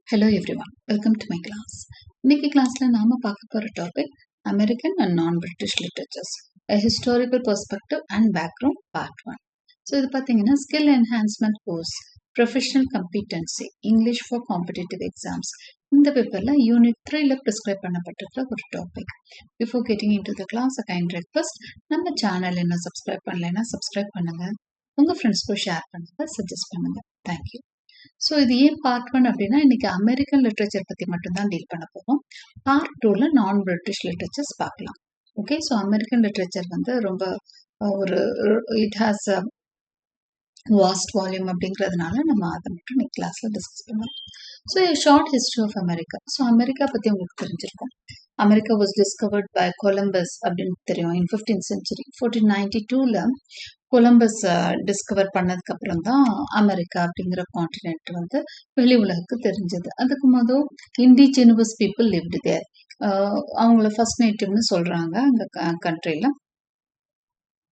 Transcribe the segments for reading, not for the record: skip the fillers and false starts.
Hello everyone, welcome to my class. இன்னைக்கு கிளாஸ்ல நாம பார்க்க போற டாபிக் அமெரிக்கன் அண்ட் நான் British literatures a historical perspective and background part 1. So இது பார்த்தீங்கன்னா skill enhancement course professional competency English for competitive exams இந்த பேப்பர்ல யூனிட் 3ல ப்ரிஸ்கிரைப் பண்ணப்பட்டிருக்கிற ஒரு topic. Before getting into the class a kind request, நம்ம channel என்ன subscribe பண்ணலைன்னா சப்ஸ்கிரைப் பண்ணுங்க, உங்க ஃப்ரெண்ட்ஸ்க்கும் ஷேர் பண்ணுங்க, சஜஸ்ட் பண்ணுங்க. தேங்க்யூ. ஸோ இது ஏன் பார்ட் 1 அப்படின்னா இன்னைக்கு அமெரிக்கன் லிட்ரேச்சர் பற்றி மட்டும்தான் டீல் பண்ண போகிறோம். பார்ட் 2ல நான் பிரிட்டிஷ் லிட்ரேச்சர்ஸ் பார்க்கலாம். ஓகே, ஸோ அமெரிக்கன் லிட்ரேச்சர் வந்து ரொம்ப ஒரு இட் ஹாஸ் வாஸ்ட் வால்யூம் அப்படிங்கிறதுனால நம்ம அதை மட்டும் இன்னைக்கு கிளாஸ்ல டிஸ்கஸ் பண்ணுவோம். So short history of America. So America பற்றி உங்களுக்கு தெரிஞ்சிருக்கும். America was discovered by Columbus அப்படின்னு தெரியும் இன் 15th century. 1492ல கொலம்பஸ் டிஸ்கவர் பண்ணதுக்கு அப்புறம் தான் அமெரிக்கா அப்படிங்கிற கான்டினென்ட் வந்து வெளி உலகுக்கு தெரிஞ்சது. அதுக்கு முதல் இண்டிஜினஸ் பீப்புள் லிவ்டு தேர். அவங்கள ஃபர்ஸ்ட் நேட்டிவ்னு சொல்றாங்க அந்த கண்ட்ரியில.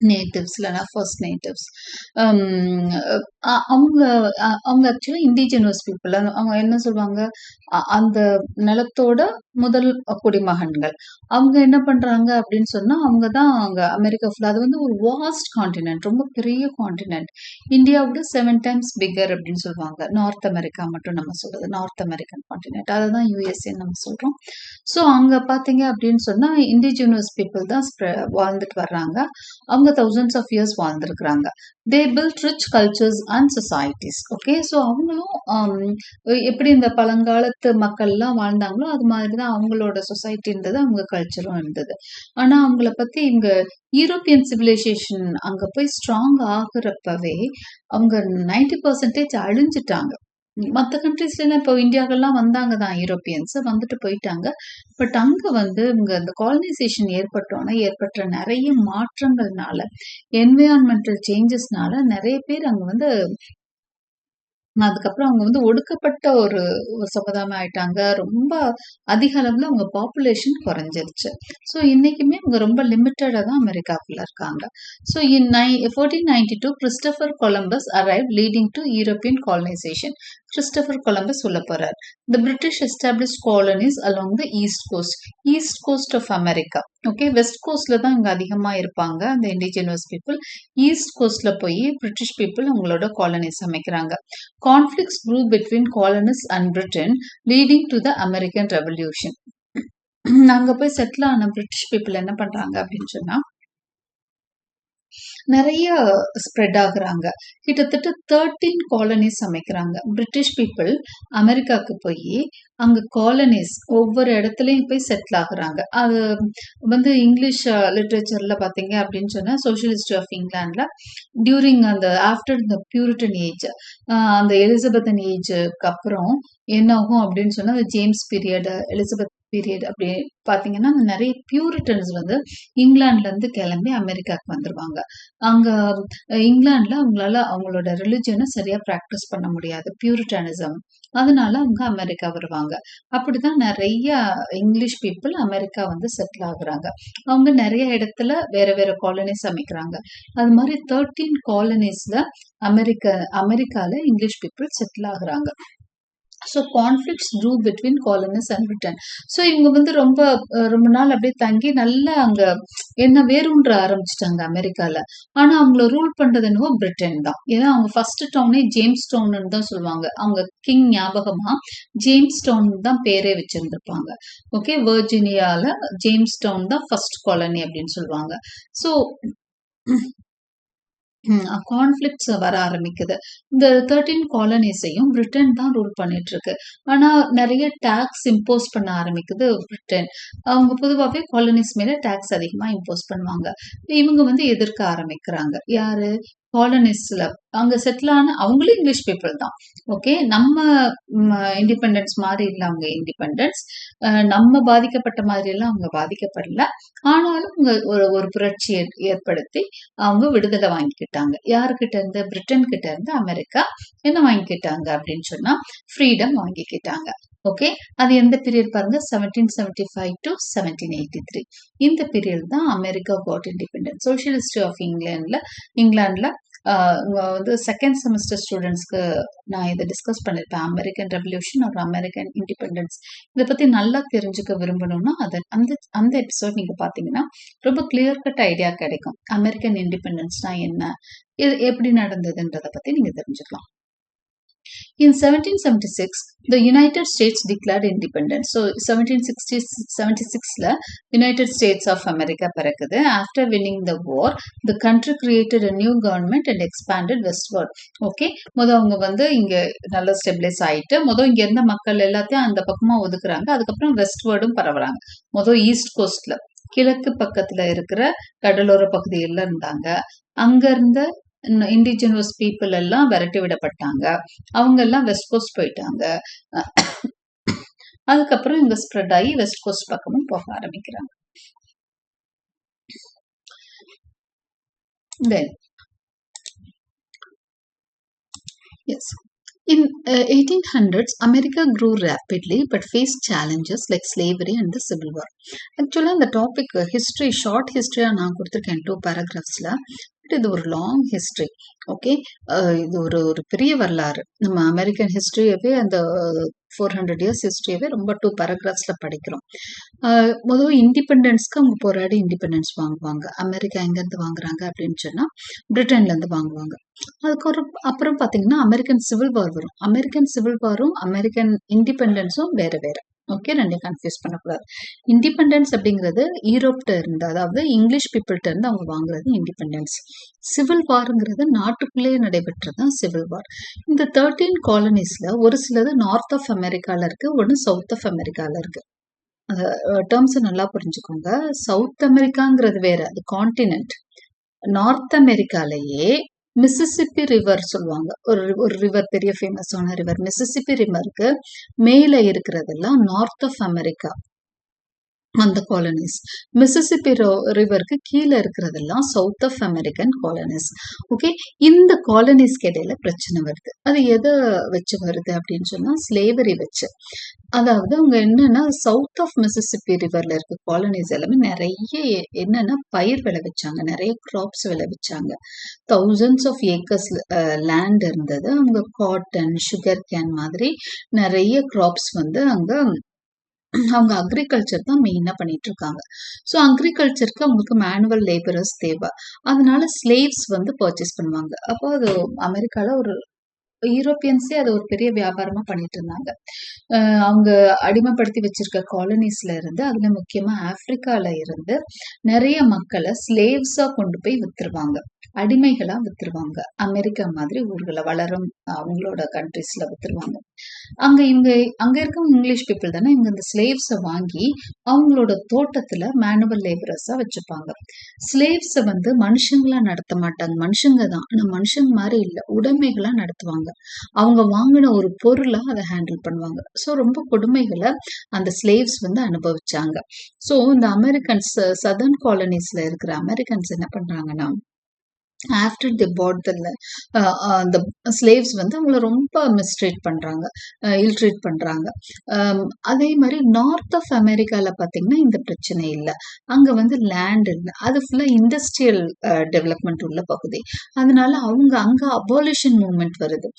நேட்டிவ்ஸ் இல்லைனா ஃபர்ஸ்ட் நேட்டிவ்ஸ் அவங்க ஆக்சுவலி இண்டிஜினஸ் பீப்புள். அவங்க என்ன சொல்லுவாங்க, அந்த நிலத்தோட முதல் குடிமகன்கள். அவங்க என்ன பண்றாங்க அப்படின்னு சொன்னா அவங்க தான் அங்க அமெரிக்கா ஃபுல்லா, அது வந்து ஒரு வாஸ்ட் கான்டினென்ட், ரொம்ப பெரிய கான்டினென்ட். இந்தியாவோட 7 times பிகர் அப்படின்னு சொல்லுவாங்க. நார்த் அமெரிக்கா மட்டும் நம்ம சொல்றது நார்த் அமெரிக்கன் கான்டினென்ட், அதை தான் யூஎஸ்ஏ நம்ம சொல்றோம். ஸோ அங்க பாத்தீங்க அப்படின்னு சொன்னா இண்டிஜினஸ் பீப்புள் தான் வாழ்ந்துட்டு வர்றாங்க. அவங்க thousands of years வாழ்ந்திருக்கிறாங்க. They built rich cultures and societies. Okay, so அவங்களும் எப்படி இந்த பழங்காலத்து மக்கள்லாம் வாழ்ந்தாங்களோ அது மாதிரி தான் அவங்களோட சொசைட்டி இருந்தது, அவங்க கல்ச்சரும் இருந்தது. ஆனா அவங்கள பத்தி இங்க யூரோப்பியன் சிவிலைசேஷன் அங்க போய் ஸ்ட்ராங் ஆகுறப்பவே அவங்க 90% அழிஞ்சிட்டாங்க. மற்ற கண்ட்ரீஸ்லாம் இப்போ இந்தியாக்கெல்லாம் வந்தாங்க தான், யூரோப்பியன்ஸ் வந்துட்டு போயிட்டாங்க. பட் அங்க வந்து இங்க இந்த காலனைசேஷன் ஏற்பட்ட நிறைய மாற்றங்கள்னால, என்விரான்மெண்டல் சேஞ்சஸ்னால நிறைய பேர் அங்க வந்து அதுக்கப்புறம் அவங்க வந்து ஒடுக்கப்பட்ட ஒரு சமுதாயம் ஆயிட்டாங்க. ரொம்ப அதிக அளவுல அவங்க பாப்புலேஷன் குறைஞ்சிருச்சு. ஸோ இன்னைக்குமே அவங்க ரொம்ப லிமிட்டடா தான் அமெரிக்காக்குள்ள இருக்காங்க. So in 1492 Christopher Columbus arrive leading to European colonisation. Christopher Columbus சொல்ல போறார். The British establish colonies along the east coast of America. Okay, west கோஸ்ட்ல தான் இங்க அதிகமா இருப்பாங்க அந்த இண்டிஜினஸ் பீப்புள். ஈஸ்ட் கோஸ்ட்ல போய் பிரிட்டிஷ் பீப்புள் அவங்களோட colonies அமைக்கிறாங்க. Conflicts grew between colonists and Britain, leading to the American Revolution. அங்க போய் செட்டில் ஆன பிரிட்டிஷ் பீப்புள் என்ன பண்றாங்க அப்படின்னு சொன்னா நிறைய ஸ்ப்ரெட் ஆகுறாங்க. கிட்டத்தட்ட 13 காலனிஸ் அமைக்கிறாங்க. பிரிட்டிஷ் பீப்புள் அமெரிக்காவுக்கு போய் அங்க காலனிஸ் ஒவ்வொரு இடத்துலயும் போய் செட்டில் ஆகுறாங்க. அது வந்து இங்கிலீஷ் லிட்ரேச்சர்ல பாத்தீங்க அப்படின்னு சொன்னா சோஷியல் ஹிஸ்டரி ஆஃப் இங்கிலாந்துல டியூரிங் அந்த ஆஃப்டர் த பியூரிட்டன் ஏஜ், அந்த எலிசபெத்தன் ஏஜுக்கு அப்புறம் என்ன ஆகும் அப்படின்னு சொன்னா ஜேம்ஸ் பீரியட், எலிசபெத் பீரியட் அப்படி பாத்தீங்கன்னா நிறைய பியூரிட்டன்ஸ் வந்து இங்கிலாந்துல இருந்து கிளம்பி அமெரிக்காவுக்கு வந்துருவாங்க. அங்க இங்கிலாந்துல அவங்களால அவங்களோட ரிலிஜனை சரியா பிராக்டிஸ் பண்ண முடியாது, பியூரிட்டனிசம். அதனால அவங்க அமெரிக்கா வருவாங்க. அப்படிதான் நிறைய இங்கிலீஷ் பீப்புள் அமெரிக்கா வந்து செட்டில் ஆகுறாங்க. அவங்க நிறைய இடத்துல வேற வேற காலனிஸ் அமைக்கிறாங்க. அது மாதிரி 13 காலனிஸ்ல அமெரிக்கால இங்கிலீஷ் பீப்புள் செட்டில் ஆகுறாங்க. So conflicts grew between colonies and Britain. So இவங்க வந்து ரொம்ப நாள் அப்படியே தங்கி நல்லா அங்க என்ன வேரூன்ற ஆரம்பிச்சிட்டாங்க அமெரிக்கால. ஆனா அவங்கள ரூல் பண்றது என்னவோ பிரிட்டன் தான். ஏன்னா அவங்க ஃபர்ஸ்ட் டவுனே ஜேம்ஸ் டவுன் தான் சொல்லுவாங்க. அவங்க கிங் ஞாபகமா ஜேம்ஸ் டவுன் தான் பேரே வச்சிருந்திருப்பாங்க. ஓகே, வர்ஜீனியால ஜேம்ஸ் டவுன் தான் ஃபர்ஸ்ட் காலனி அப்படின்னு சொல்லுவாங்க. ஸோ கான்ஃப்ளிக்ட்ஸ் வர ஆரம்பிக்குது. இந்த 13 காலனிஸையும் பிரிட்டன் தான் ரூல் பண்ணிட்டு இருக்கு. ஆனா நிறைய டாக்ஸ் இம்போஸ் பண்ண ஆரம்பிக்குது பிரிட்டன். அவங்க பொதுவாகவே காலனிஸ் மேல டாக்ஸ் அதிகமா இம்போஸ் பண்ணுவாங்க. இவங்க வந்து எதிர்க்க ஆரம்பிக்கிறாங்க. யாரு? காலனிஸ்ல அங்க செட்டில் ஆன அவங்களும் இங்கிலீஷ் பீப்புள் தான். ஓகே, நம்ம இண்டிபெண்டன்ஸ் மாதிரி இல்லை அவங்க இண்டிபெண்டன்ஸ். நம்ம பாதிக்கப்பட்ட மாதிரி எல்லாம் அவங்க பாதிக்கப்படல. ஆனாலும் அவங்க ஒரு புரட்சி ஏற்படுத்தி அவங்க விடுதலை வாங்கிக்கிட்டாங்க. யாருக்கிட்ட இருந்து? பிரிட்டன் கிட்ட இருந்து அமெரிக்கா என்ன வாங்கிக்கிட்டாங்க அப்படின்னு சொன்னா ஃப்ரீடம் வாங்கிக்கிட்டாங்க. ஓகே, அது எந்த பீரியட் பாருங்க, 1775 to 1783. இந்த பீரியட் தான் America got independence. Social history of இங்கிலாந்துல வந்து செகண்ட் செமஸ்டர் ஸ்டூடெண்ட்ஸ்க்கு நான் இதை டிஸ்கஸ் பண்ணியிருப்பேன். அமெரிக்கன் ரெவல்யூஷன் ஒரு அமெரிக்கன் இண்டிபெண்டன்ஸ் இதை பற்றி நல்லா தெரிஞ்சுக்க விரும்பணும்னா அந்த அந்த எபிசோட் நீங்கள் பார்த்தீங்கன்னா ரொம்ப கிளியர் கட் ஐடியா கிடைக்கும். அமெரிக்கன் இண்டிபெண்டன்ஸ்னா என்ன, இது எப்படி நடந்ததுன்றதை பற்றி நீங்கள் தெரிஞ்சுக்கலாம். In 1776, the United States declared independence. So, 1776ல United States of America பிறக்குது. After winning the war, the country created a new government and expanded westward. Okay, அவங்க வந்து இங்க நல்ல ஸ்டெபிலைஸ் ஆயிட்டு இங்க இருந்த மக்கள் எல்லாத்தையும் அந்த பக்கமா ஒதுக்குறாங்க. அதுக்கப்புறம் வெஸ்ட்வர்டும் பரவுறாங்க. ஈஸ்ட் கோஸ்ட்ல கிழக்கு பக்கத்துல இருக்கிற கடலோர பகுதியில் இருந்தாங்க. அங்க இருந்த இண்டிஜினஸ் பீப்புள் எல்லாம் விரட்டி விடப்பட்டாங்க. அவங்க எல்லாம் வெஸ்ட் கோஸ்ட் போயிட்டாங்க. அதுக்கப்புறம் இங்க ஸ்ப்ரெட் ஆகி வெஸ்ட் கோஸ்ட் பக்கமும் போக ஆரம்பிக்கிறாங்க. Then, yes. In 1800s, America grew rapidly but faced challenges like slavery and the Civil War. Actually, the topic history, short history, நான் கொடுத்திருக்கேன் 2 paragraphsல. இது ஒரு லாங் ஹிஸ்ட்ரி. ஓகே, இது ஒரு பெரிய வரலாறு. நம்ம அமெரிக்கன் ஹிஸ்ட்ரியவே அந்த 400 இயர்ஸ் ஹிஸ்ட்ரியவே ரொம்ப 2 paragraphsல படிக்கிறோம். முதல்ல இண்டிபெண்டன்ஸ்க்கு அவங்க போராடி இண்டிபெண்டன்ஸ் வாங்குவாங்க. அமெரிக்கா எங்கேருந்து வாங்குறாங்க அப்படின்னு சொன்னா பிரிட்டன்லேருந்து வாங்குவாங்க. அப்புறம் பார்த்தீங்கன்னா அமெரிக்கன் சிவில் வார் வரும். அமெரிக்கன் சிவில் வாரும் அமெரிக்கன் இண்டிபெண்டன்ஸும் வேற வேற. ஓகே, ரெண்டையும் கன்ஃபியூஸ் பண்ணக்கூடாது. இண்டிபெண்டன்ஸ் அப்படிங்கிறது யூரோப்ட இருந்து, அதாவது இங்கிலீஷ் பீப்புள்கிட்ட இருந்து அவங்க வாங்குறது இண்டிபெண்டன்ஸ். சிவில் வாருங்கிறது நாட்டுக்குள்ளேயே நடைபெற்றதான் சிவில் வார். இந்த 13 காலனிஸ்ல ஒரு சிலது நார்த் ஆஃப் அமெரிக்கால இருக்கு, ஒன்று சவுத் ஆஃப் அமெரிக்கால இருக்கு. அந்த டேர்ம்ஸ் நல்லா புரிஞ்சுக்கோங்க. சவுத் அமெரிக்காங்கிறது வேற, அது கான்டினென்ட். நார்த் அமெரிக்காலேயே மிசிசிப்பி ரிவர் சொல்லுவாங்க. ஒரு ரிவர், பெரிய ஃபேமஸான ரிவர் மிசிசிப்பி ரிவருக்கு மேல இருக்கிறதெல்லாம் நார்த் ஆஃப் அமெரிக்கா, அந்த காலனிஸ். மிசிசிப்பி ரிவருக்கு கீழே இருக்கிறதெல்லாம் south of American colonies. Okay, இந்த காலனிஸ்க்கு இடையில பிரச்சனை வருது. அது எதை வச்சு வருது அப்படின்னு சொன்னா ஸ்லேவரி வச்சு. அதாவது அவங்க என்னன்னா சவுத் ஆஃப் மிசிசிப்பி ரிவர்ல இருக்க காலனிஸ் எல்லாமே நிறைய என்னன்னா பயிர் விளைவிச்சாங்க, நிறைய கிராப்ஸ் விளைவிச்சாங்க. தௌசண்ட்ஸ் ஆஃப் ஏக்கர்ஸ் லேண்ட் இருந்தது. அவங்க காட்டன், சுகர் கேன் மாதிரி நிறைய கிராப்ஸ் வந்து அவங்க அக்ரிகல்ச்சர் தான் மெயினா பண்ணிட்டு இருக்காங்க. ஸோ அக்ரிகல்ச்சருக்கு அவங்களுக்கு மேனுவல் லேபரர்ஸ் தேவை. அதனால ஸ்லேவ்ஸ் வந்து பர்ச்சேஸ் பண்ணுவாங்க. அப்போ அது அமெரிக்கால ஒரு யூரோப்பியன்ஸே அது ஒரு பெரிய வியாபாரமா பண்ணிட்டு இருந்தாங்க. அவங்க அடிமைப்படுத்தி வச்சிருக்க காலனிஸ்ல இருந்து, அதுல முக்கியமா ஆப்பிரிக்கால இருந்து நிறைய மக்களை ஸ்லேவ்ஸா கொண்டு போய் வித்துருவாங்க, அடிமைகளா வித்துருவாங்க. அமெரிக்கா மாதிரி ஊர்களை வளரும் அவங்களோட கண்ட்ரிஸ்ல வித்துருவாங்க. அங்க இருக்கவங்க இங்கிலீஷ் பீப்புள் தானே, இவங்க இந்த ஸ்லேவ்ஸை வாங்கி அவங்களோட தோட்டத்துல மேனுவல் லேபரர்ஸா வச்சுப்பாங்க. ஸ்லேவ்ஸை வந்து மனுஷங்களா நடத்த மாட்டாங்க, மனுஷங்க தான், ஆனா மனுஷங்க மாதிரி இல்லை, உடைமைகளா நடத்துவாங்க. அவங்க வாங்கின ஒரு பொருளா அதை ஹேண்டில் பண்ணுவாங்க. ஸோ ரொம்ப கொடுமைகளை அந்த ஸ்லேவ்ஸ் வந்து அனுபவிச்சாங்க. ஸோ இந்த அமெரிக்கன்ஸ் சதர்ன் காலனிஸ்ல இருக்கிற அமெரிக்கன்ஸ் என்ன பண்றாங்கன்னா, ஆஃப்டர் தி பாட் அந்த ஸ்லேவ்ஸ் வந்து அவங்கள ரொம்ப மிஸ்ட்ரீட் பண்றாங்க, இல்ட்ரீட் பண்றாங்க. அதே மாதிரி நார்த் ஆஃப் அமெரிக்கால பார்த்தீங்கன்னா இந்த பிரச்சனை இல்லை. அங்க வந்து லேண்ட் இல்லை, அது ஃபுல்லா இண்டஸ்ட்ரியல் டெவலப்மெண்ட் உள்ள பகுதி. அதனால அங்க அபாலிஷன் மூவ்மெண்ட் வருது.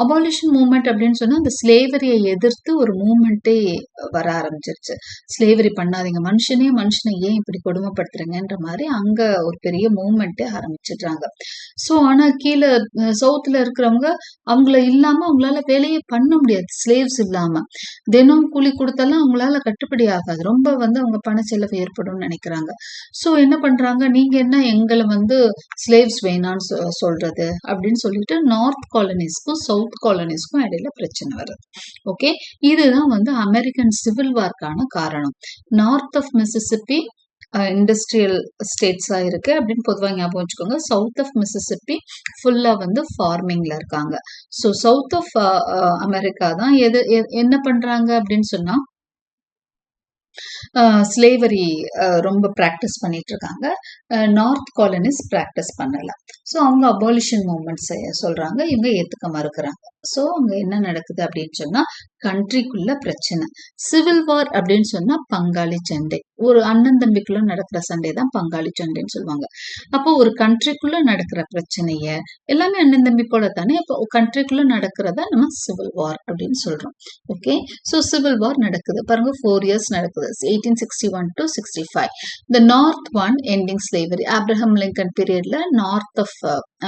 அபாலிஷன் மூவ்மெண்ட் அப்படின்னு சொன்னா அந்த ஸ்லேவரியை எதிர்த்து ஒரு மூவ்மெண்ட்டே வர ஆரம்பிச்சிருச்சு. ஸ்லேவரி பண்ணாதீங்க, மனுஷனை ஏன் இப்படி கொடுமைப்படுத்துறீங்கன்ற மாதிரி அங்க ஒரு பெரிய மூவ்மெண்ட்டே ஆரம்பிச்சிடுறாங்க. ஸோ ஆனா கீழே சவுத்துல இருக்கிறவங்க அவங்கள இல்லாம அவங்களால வேலையே பண்ண முடியாது. ஸ்லேவ்ஸ் இல்லாம தினம் கூலி கொடுத்தாலும் அவங்களால கட்டுப்படி ஆகாது. ரொம்ப வந்து அவங்க பண செலவு ஏற்படும் நினைக்கிறாங்க. ஸோ என்ன பண்றாங்க, நீங்க என்ன எங்களை வந்து ஸ்லேவ்ஸ் வேணான்னு சொல்றது அப்படின்னு சொல்லிட்டு நார்த் காலனிஸ்க்கும் சவுத் காலனிஸ்க்கும் இடையில பிரச்சனை வருது. ஓகே, இதுதான் வந்து அமெரிக்கன் சிவில் வார்க்கான காரணம். நார்த் ஆஃப் மிசிசிப்பி இண்டஸ்ட்ரியல் ஸ்டேட்ஸா இருக்கு அப்படின்னு பொதுவாக ஞாபகம் வச்சுக்கோங்க. சவுத் ஆஃப் மிசிசிப்பி ஃபுல்லா வந்து ஃபார்மிங்ல இருக்காங்க. ஸோ சவுத் ஆஃப் அமெரிக்கா தான் என்ன பண்றாங்க அப்படின்னு சொன்னா ஸ்லேவரி ரொம்ப ப்ராக்டிஸ் பண்ணிட்டு இருக்காங்க. நார்த் காலனிஸ் ப்ராக்டிஸ் பண்ணல. ஸோ அவங்க அபாலிஷன் மூவ்மெண்ட்ஸ் சொல்றாங்க, இவங்க ஏத்துக்க மறுக்கிறாங்க. ஸோ அங்க என்ன நடக்குது அப்படின்னு சொன்னா கண்ட்ரிக்குள்ள பிரச்சனை. சிவில் வார் அப்படின்னு சொன்னா பங்காளி சண்டை. ஒரு அண்ணன் தம்பிக்குள்ள நடக்கிற சண்டை தான் பங்காளி சண்டைன்னு சொல்லுவாங்க. அப்போ ஒரு கண்ட்ரிக்குள்ள நடக்கிற பிரச்சனைய எல்லாமே அண்ணன் தம்பி போல தானே, அப்போ கண்ட்ரிக்குள்ள நடக்கிறத நம்ம சிவில் வார் அப்படின்னு சொல்றோம். ஓகே, ஸோ சிவில் வார் நடக்குது பாருங்க, 4 years நடக்குது, 1861 to 65. The north one ending slavery, Abraham Lincoln பீரியட்ல நார்த் ஆஃப்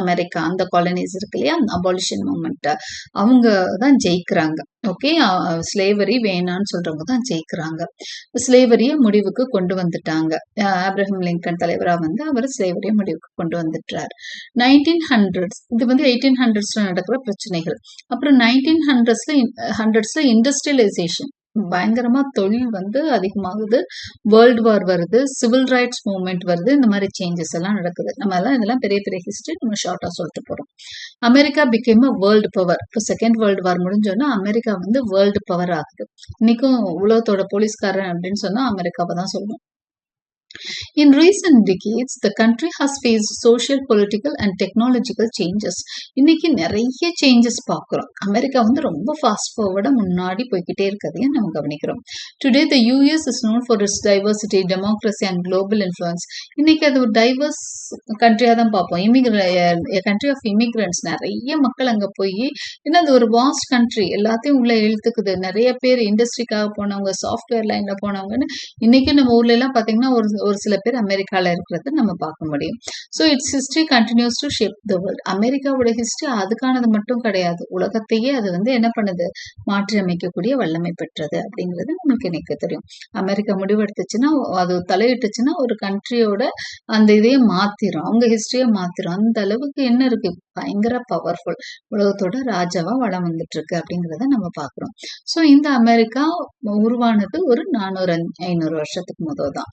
அமெரிக்கா அந்த காலனிஸ் இருக்கு இல்லையா, அபாலிஷன் மூமெண்ட், அவங்க தான் ஜெயிக்கிறாங்க. ஓகே, ஸ்லேவரி வேணான்னு சொல்றவங்க தான் ஜெயிக்கிறாங்க. ஸ்லேவரிய முடிவுக்கு கொண்டு வந்துட்டாங்க. ஆப்ரஹாம் லிங்கன் தலைவரா வந்து அவர் ஸ்லேவரிய முடிவுக்கு கொண்டு வந்துட்டார். 1900s, இது வந்து 1800ஸ்ல நடக்கிற பிரச்சனைகள். அப்புறம் 1900ஸ்ல இண்டஸ்ட்ரியலைசேஷன் பயங்கரமா, தொழில் வந்து அதிகமாகுது, வேர்ல்டு வார் வருது, சிவில் ரைட்ஸ் மூவ்மெண்ட் வருது, இந்த மாதிரி சேஞ்சஸ் எல்லாம் நடக்குது. நம்ம எல்லாம் இதெல்லாம் பெரிய பெரிய ஹிஸ்டரி நம்ம ஷார்ட்டா சொல்லிட்டு போறோம். America became a world power. இப்போ செகண்ட் வேர்ல்டு வார் முடிஞ்சோன்னா அமெரிக்கா வந்து வேர்ல்டு பவர் ஆகுது. இன்னைக்கும் உலகத்தோட போலீஸ்காரன் அப்படின்னு சொன்னா அமெரிக்காவை தான் சொல்லுவோம். In recent decades, the country has faced social, political and technological changes. இன்னைக்கு நிறைய சேஞ்சஸ் பார்க்குறோம். அமெரிக்கா வந்து ரொம்ப ஃபாஸ்ட் ஃபார்வர்டாக முன்னாடி போய்கிட்டே இருக்கிறதையும் நம்ம கவனிக்கிறோம். Today the US is known for it's diversity, democracy and global influence. இன்னைக்கு அது ஒரு டைவர்ஸ் கண்ட்ரியாக தான் பார்ப்போம். கண்ட்ரி ஆஃப் இமிகிரண்ட்ஸ், நிறைய மக்கள் அங்கே போய், ஏன்னா அது ஒரு வாஸ்ட் கண்ட்ரி, எல்லாத்தையும் உள்ள இழுத்துக்குது. நிறைய பேர் இண்டஸ்ட்ரிக்காக போனவங்க, சாஃப்ட்வேர் லைனில் போனவங்கன்னு இன்னைக்கு நம்ம ஊர்ல எல்லாம் பார்த்தீங்கன்னா ஒரு சில பேர் அமெரிக்கால இருக்கிறத நம்ம பார்க்க முடியும். So it's history continues to shape the world. அமெரிக்காவோட ஹிஸ்டரி அதுக்கானது மட்டும் கிடையாது, உலகத்தையே அது வந்து என்ன பண்ணுது, மாற்றி அமைக்கக்கூடிய வல்லமை பெற்றது அப்படிங்கிறது நமக்கு இன்னைக்கு தெரியும். அமெரிக்கா முடிவெடுத்துச்சுன்னா, அது தலையிட்டுச்சுன்னா ஒரு கண்ட்ரியோட அந்த இதையே மாத்திரும், அவங்க ஹிஸ்டரியை மாத்திரும். அந்த அளவுக்கு என்ன இருக்கு, பயங்கர பவர்ஃபுல், உலகத்தோட ராஜாவா வளம் வந்துட்டு இருக்கு அப்படிங்கிறத நம்ம பார்க்குறோம். ஸோ இந்த அமெரிக்கா உருவானது ஒரு 400-500 வருஷத்துக்கு முதல் தான்.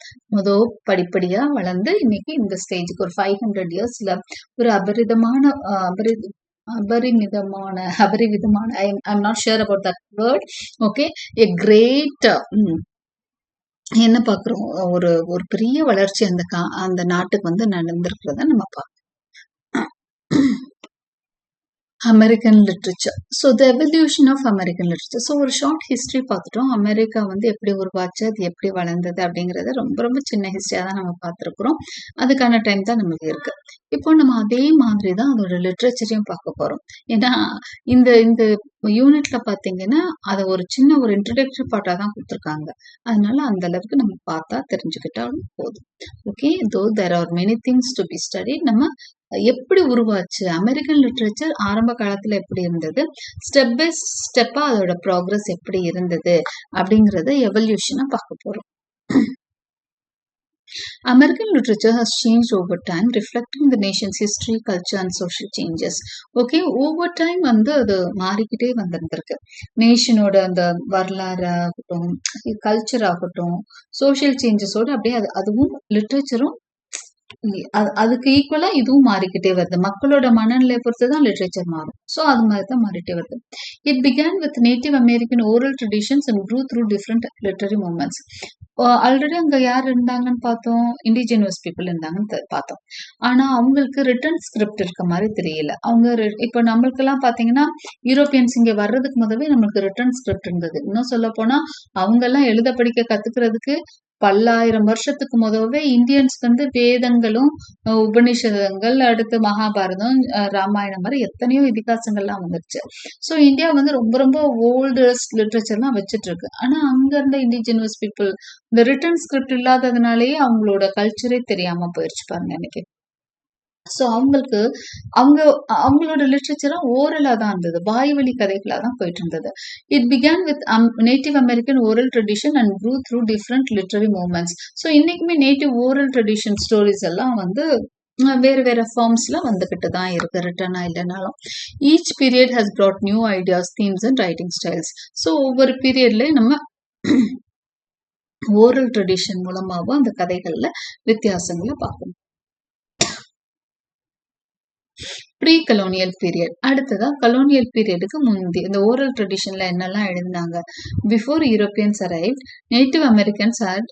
படிப்படியா வளர்ந்து இன்னைக்கு இந்த ஸ்டேஜுக்கு ஒரு 500 இயர்ஸ்ல ஒரு அபரிவிதமான I'm not sure about that word. Okay, a great என்ன பார்க்குறோம், ஒரு பெரிய வளர்ச்சி அந்த நாட்டுக்கு வந்து நடந்திருக்கிறத நம்ம பார்க்கிறோம். American literature. So the evolution of American literature. So ஒரு ஷார்ட் ஹிஸ்ட்ரி பார்த்துட்டோம். அமெரிக்கா வந்து எப்படி உருவாச்சு, அது எப்படி வளர்ந்தது அப்படிங்கிறத ரொம்ப ரொம்ப சின்ன ஹிஸ்ட்ரியாக தான் நம்ம பார்த்துருக்குறோம். அதுக்கான டைம் தான் நமக்கு இருக்கு. இப்போ நம்ம அதே மாதிரி தான் அதோட லிட்ரேச்சரையும் பார்க்க போறோம். ஏன்னா இந்த இந்த யூனிட்ல பார்த்தீங்கன்னா அதை ஒரு சின்ன ஒரு இன்ட்ரடக்டரி பார்ட்டாக தான் கொடுத்துருக்காங்க. அதனால அந்த அளவுக்கு நம்ம பார்த்தா தெரிஞ்சுக்கிட்டாலும் போதும். Okay, though there are many things to be study. நம்ம எப்படி உருவாச்சு, அமெரிக்கன் லிட்ரேச்சர் ஆரம்ப காலத்துல எப்படி இருந்தது, ஸ்டெப் பை ஸ்டெப்பா அதோட ப்ராக்ரஸ் எப்படி இருந்தது அப்படிங்கறத எவல்யூஷனா பார்க்க போறோம். American literature has changed over time, reflecting the nation's history, culture and social changes. Okay, over time வந்து அது மாறிக்கிட்டே வந்திருந்திருக்கு. நேஷனோட அந்த வரலாறு ஆகட்டும், கல்ச்சர் ஆகட்டும், சோஷியல் சேஞ்சஸோட அப்படியே அதுவும் லிட்ரேச்சரும் அதுக்கு ஈக்குவலா இதுவும் மாறிக்கிட்டே வருது. மக்களோட மனநிலையை பொறுத்து தான் லிட்ரேச்சர் மாறும். ஸோ அது மாதிரி தான் மாறிட்டே வருது. It began with native American oral traditions and grew through different literary movements. Already அங்க யார் இருந்தாங்கன்னு பார்த்தோம், இண்டிஜினியஸ் பீப்புள் இருந்தாங்கன்னு பார்த்தோம். ஆனா அவங்களுக்கு ரிட்டன் ஸ்கிரிப்ட் இருக்க மாதிரி தெரியல. அவங்க இப்ப நம்மளுக்கெல்லாம் பாத்தீங்கன்னா யூரோப்பியன்ஸ் இங்க வர்றதுக்கு முதவே நம்மளுக்கு ரிட்டன் ஸ்கிரிப்ட் இருந்தது. இன்னும் சொல்ல போனா அவங்க எல்லாம் எழுத படிக்க கத்துக்கிறதுக்கு பல்லாயிரம் வருஷத்துக்கு முதவே இந்தியன்ஸ் வந்து வேதங்களும் உபநிஷதங்கள், அடுத்து மகாபாரதம், ராமாயணம் மாதிரி எத்தனையோ இதிகாசங்கள்லாம் வந்துருச்சு. ஸோ இந்தியா வந்து ரொம்ப ரொம்ப ஓல்டஸ்ட் லிட்ரேச்சர்லாம் வச்சுட்டு இருக்கு. ஆனா அங்க இருந்த இண்டிஜினியஸ் பீப்புள் இந்த ரிட்டன் ஸ்கிரிப்ட் இல்லாததுனாலேயே அவங்களோட கல்ச்சரே தெரியாம போயிடுச்சு பாருங்க இன்னைக்கு. ஸோ அவங்களோட லிட்ரேச்சரா ஓரலா தான் இருந்தது, வாய்வழி கதைகளா தான் போயிட்டு இருந்தது. It began with native American oral tradition and grew through different literary movements. So இன்னைக்குமே நேட்டிவ் ஓரல் ட்ரெடிஷன் ஸ்டோரிஸ் எல்லாம் வந்து வேற வேற ஃபார்ம்ஸ்ல வந்துகிட்டு தான் இருக்கு, ரிட்டர்னா இல்லைனாலும். Each period has brought new ideas, themes and writing styles. So ஒவ்வொரு பீரியட்ல நம்ம ஓரல் ட்ரெடிஷன் மூலமாவும் அந்த கதைகள்ல வித்தியாசங்களை பார்க்கணும். Pre colonial period. அடுத்ததா கலோனியல் பீரியடுக்கு முந்தி இந்த ஓரல் ட்ரெடிஷன்ல என்னெல்லாம் எழுதினாங்க. Before Europeans arrive, native Americans had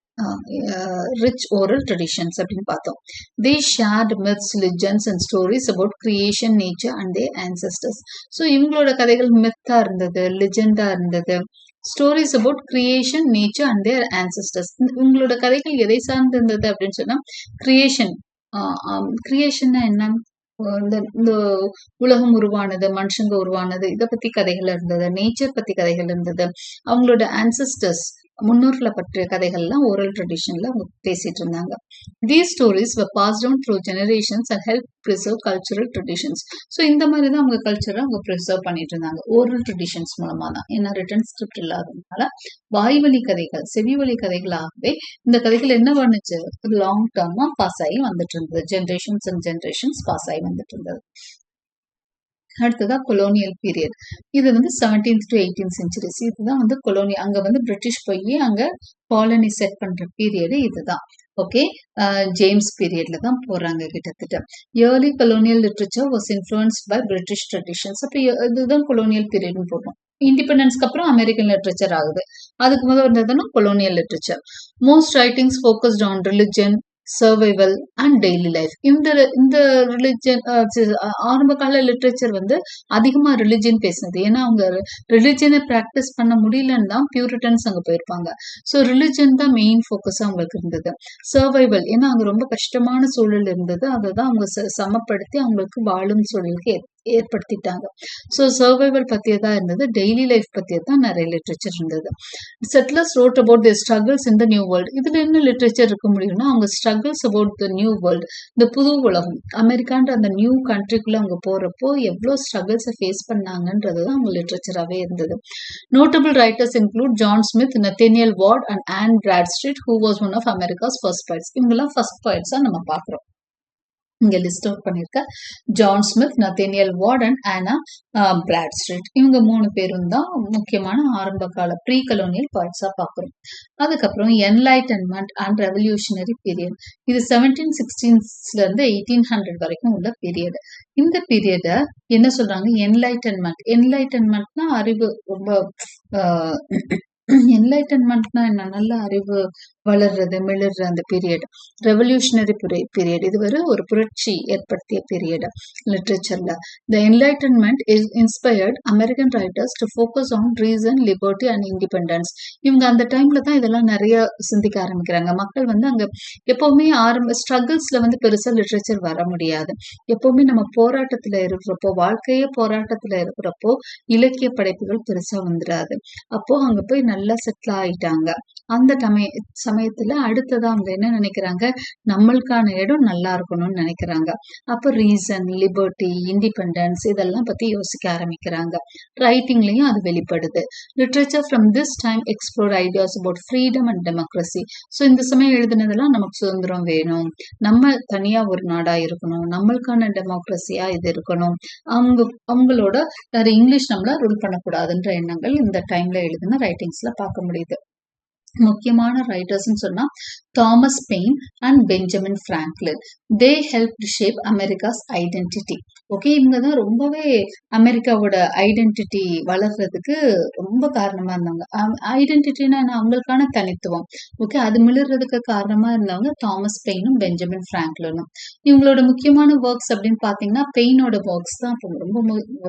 rich oral traditions அப்படின்னு பார்த்தோம். They shared myths, legends and stories about creation, nature and their ancestors. So இவங்களோட கதைகள் மித்தா இருந்தது, லிஜெண்டா இருந்தது. Stories about creation, nature and their ancestors. உங்களோட கதைகள் எதை சார்ந்து இருந்தது அப்படின்னு சொன்னா கிரியேஷன். கிரியேஷன்னா என்ன? இந்த உலகம் உருவானது, மனுஷங்க உருவானது, இதை பத்தி கதைகள் இருந்தது. நேச்சர் பத்தி கதைகள் இருந்தது. அவங்களோட ஆன்செஸ்டர்ஸ், முன்னோர்ல பற்றிய கதைகள்லாம் ஓரல் ட்ரெடிஷன்ல அவங்க பேசிட்டு இருந்தாங்க. These stories were passed down through generations and help preserve cultural traditions. So இந்த மாதிரி தான் அவங்க கல்ச்சரை அவங்க ப்ரிசர்வ் பண்ணிட்டு இருந்தாங்க ஓரல் ட்ரெடிஷன்ஸ் மூலமா தான். ஏன்னா ரிட்டன் ஸ்கிரிப்ட் இல்லாததுனால வாய்வழி கதைகள், செவிவழி கதைகளாகவே இந்த கதைகள் என்ன பண்ணுச்சு, லாங் டேர்மா பாஸ் ஆகி வந்துட்டு இருந்தது. ஜென்ரேஷன்ஸ் அண்ட் ஜென்ரேஷன்ஸ் பாஸ் ஆகி வந்துட்டு இருந்தது. அடுத்ததா கொலோனியல் பீரியட். இது 17th to 18th centuries. இதுதான் கொலோனியல். அங்க பிரிட்டிஷ் போய் அங்க காலனி செட் பண்ற பீரியடு இதுதான். ஓகே, ஜேம்ஸ் பீரியட்ல தான் போறாங்க கிட்டத்தட்ட. Early colonial literature was influenced by British traditions. அப்ப இதுதான் கொலோனியல் பீரியட்னு போட்டோம். இண்டிபெண்டன்ஸ்க்கு அப்புறம் அமெரிக்கன் லிட்ரேச்சர் ஆகுது. அதுக்கு முதல் இருந்ததுன்னா colonial literature. Most writings focused on religion, survival and daily life. இந்த ரிலிஜன் ஆரம்ப கால லிட்ரேச்சர் அதிகமா ரிலிஜன் பேசினது. ஏன்னா அவங்க ரிலிஜனை பிராக்டிஸ் பண்ண முடியலன்னு தான் பியூரிட்டன்ஸ் அங்க போயிருப்பாங்க. ஸோ ரிலிஜன் தான் மெயின் ஃபோக்கஸா அவங்களுக்கு இருந்தது. சர்வைவல், ஏன்னா அங்க ரொம்ப கஷ்டமான சூழல் இருந்தது. அதை தான் அவங்க சமப்படுத்தி அவங்களுக்கு வாழும் சூழலுக்கு ஏற்படுத்திட்டாங்க. ஸோ சர்வைவல் பத்தியதான் இருந்தது. டெய்லி லைஃப் பத்தியதான் நிறைய லிட்ரேச்சர் இருந்தது. Settlers wrote about the struggles in the new world. இதுல என்ன லிட்ரேச்சர் இருக்க முடியும்னா அவங்க struggles about the new world, இந்த புது உலகம், அமெரிக்கான்ற அந்த நியூ கண்ட்ரிக்குள்ள அவங்க போறப்போ எவ்வளோ ஸ்ட்ரகிள்ஸை ஃபேஸ் பண்ணாங்கன்றது தான் அவங்க லிட்ரேச்சராகவே இருந்தது. Notable writers include John Smith, Nathaniel Ward and Anne Bradstreet, who was one of America's first poets. இவங்கெல்லாம் ஃபர்ஸ்ட் பாய்ட்ஸா நம்ம பார்க்குறோம். இங்க லிஸ்ட் அவுட் பண்ணிருக்க John Smith, Nathaniel Ward and Anne Bradstreet. இவங்க 3 பேரும் தான் முக்கியமான ஆரம்ப கால ப்ரீ கலோனியல் பாய்ட்ஸா பார்க்கிறோம். அதுக்கப்புறம் என்லைட்டன்மெண்ட் அண்ட் ரெவல்யூஷனரி பீரியட். இது 1716ல இருந்து 1800 வரைக்கும் உள்ள பீரியட். இந்த பீரியட என்ன சொல்றாங்க? என்லைட்டன்மெண்ட்னா அறிவு ரொம்ப என்லைட்டன்மெண்ட்னா என்ன? நல்ல அறிவு வளர்றது, மிளர்ற அந்த பீரியட். ரெவல்யூஷனரி பீரியட், இது ஒரு புரட்சி ஏற்படுத்திய பீரியட் லிட்ரேச்சர்ல. The enlightenment is inspired American writers to focus on reason, liberty and independence. இவங்க அந்த டைம்ல தான் இதெல்லாம் நிறைய சிந்திக்க ஆரம்பிக்கிறாங்க. மக்கள் அங்க எப்பவுமே ஸ்ட்ரகிள்ஸ்ல பெருசா லிட்ரேச்சர் வர முடியாது. எப்பவுமே நம்ம போராட்டத்துல இருக்கிறப்போ, வாழ்க்கையே போராட்டத்துல இருக்கிறப்போ இலக்கிய படைப்புகள் பெருசா வந்துடாது. அப்போ அங்க போய் நல்லா செட்டில் ஆயிட்டாங்க. அந்த சமயத்துல அடுத்ததா அவங்க என்ன நினைக்கிறாங்க? நம்மளுக்கான இடம் நல்லா இருக்கணும்னு நினைக்கிறாங்க. அப்ப ரீசன், லிபர்ட்டி, இண்டிபெண்டன்ஸ் இதெல்லாம் பத்தி யோசிக்க ஆரம்பிக்கிறாங்க. ரைட்டிங்லயும் அது வெளிப்படுது. Literature from this time explore ideas about freedom and democracy. So இந்த சமயம் எழுதுனதெல்லாம் நமக்கு சுதந்திரம் வேணும், நம்ம தனியா ஒரு நாடா இருக்கணும், நம்மளுக்கான டெமோக்ரஸியா இது இருக்கணும், அவங்களோட வேற இங்கிலீஷ் நம்மள ரூல் பண்ணக்கூடாதுன்ற எண்ணங்கள் இந்த டைம்ல எழுதின ரைட்டிங்ஸ்ல பார்க்க முடியுது. முக்கியமான ரைட்டர்ஸ்ன்னு சொன்னா Thomas pain and Benjamin Franklin. They help shape Americas identity. Okay, இவங்க தான் ரொம்பவே அமெரிக்காவோட ஐடென்டிட்டி வளர்றதுக்கு ரொம்ப காரணமா இருந்தாங்க. ஐடென்டிட்டினா அவங்களுக்கான தனித்துவம், ஓகே, அது மிளறதுக்கு காரணமா இருந்தவங்க தாமஸ் பெயினும் பெஞ்சமின் பிராங்க்லினும். இவங்களோட முக்கியமான ஒர்க்ஸ் அப்படின்னு பாத்தீங்கன்னா பெயினோட ஒர்க்ஸ் தான்